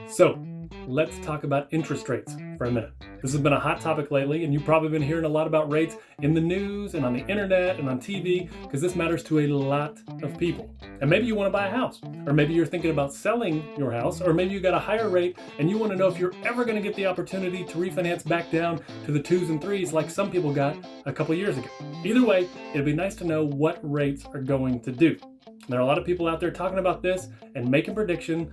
So, let's talk about interest rates for a minute. This has been a hot topic lately, and you've probably been hearing a lot about rates in the news and on the internet and on TV because this matters to a lot of people. And maybe you want to buy a house, or maybe you're thinking about selling your house, or maybe you got a higher rate and you want to know if you're ever going to get the opportunity to refinance back down to the 2s and 3s like some people got a couple years ago. Either way, it'd be nice to know what rates are going to do. There are a lot of people out there talking about this and making prediction.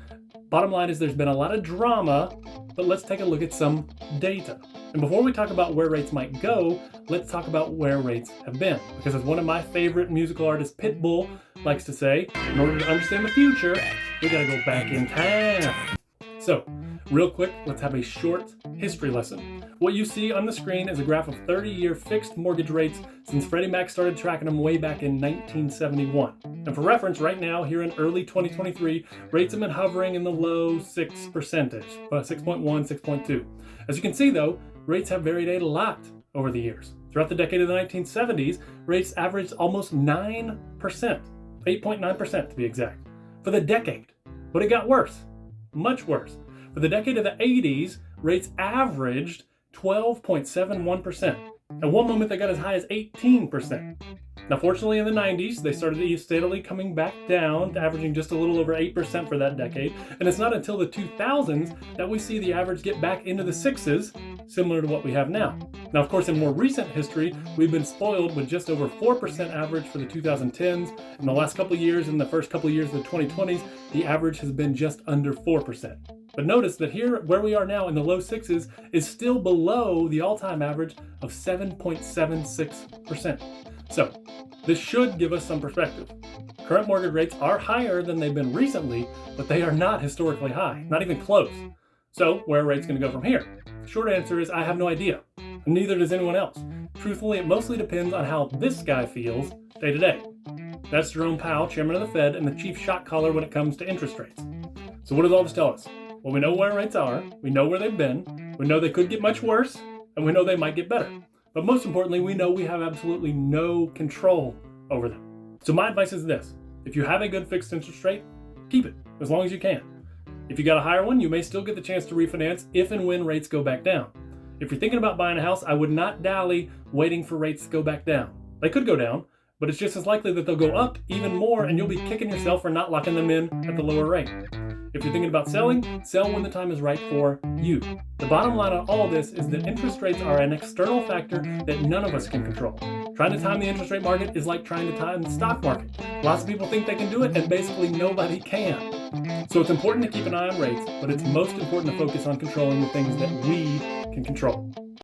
Bottom line is there's been a lot of drama, but let's take a look at some data. And before we talk about where rates might go, let's talk about where rates have been. Because as one of my favorite musical artists, Pitbull, likes to say, in order to understand the future, we gotta go back in time. So, real quick, let's have a short history lesson. What you see on the screen is a graph of 30-year fixed mortgage rates since Freddie Mac started tracking them way back in 1971. And for reference, right now, here in early 2023, rates have been hovering in the low 6%, 6.1, 6.2. As you can see, though, rates have varied a lot over the years. Throughout the decade of the 1970s, rates averaged almost 9%, 8.9% to be exact, for the decade. But it got worse, much worse. For the decade of the 80s, rates averaged 12.71%. At one moment, they got as high as 18%. Now, fortunately, in the 90s, they started steadily coming back down to averaging just a little over 8% for that decade. And it's not until the 2000s that we see the average get back into the 6s, similar to what we have now. Now, of course, in more recent history, we've been spoiled with just over 4% average for the 2010s. In the last couple of years, in the first couple of years of the 2020s, the average has been just under 4%. But notice that here, where we are now in the low 6s, is still below the all-time average of 7.76%. So, this should give us some perspective. Current mortgage rates are higher than they've been recently, but they are not historically high, not even close. So, where are rates going to go from here? The short answer is I have no idea. Neither does anyone else. Truthfully, it mostly depends on how this guy feels day to day. That's Jerome Powell, chairman of the Fed and the chief shot caller when it comes to interest rates. So what does all this tell us? Well, we know where rates are, we know where they've been, we know they could get much worse, and we know they might get better. But most importantly, we know we have absolutely no control over them. So my advice is this: if you have a good fixed interest rate, keep it as long as you can. If you got a higher one, you may still get the chance to refinance if and when rates go back down. If you're thinking about buying a house, I would not dally waiting for rates to go back down. They could go down, but it's just as likely that they'll go up even more, and you'll be kicking yourself for not locking them in at the lower rate. If you're thinking about selling, sell when the time is right for you. The bottom line on all this is that interest rates are an external factor that none of us can control. Trying to time the interest rate market is like trying to time the stock market. Lots of people think they can do it, and basically nobody can. So it's important to keep an eye on rates, but it's most important to focus on controlling the things that we can control.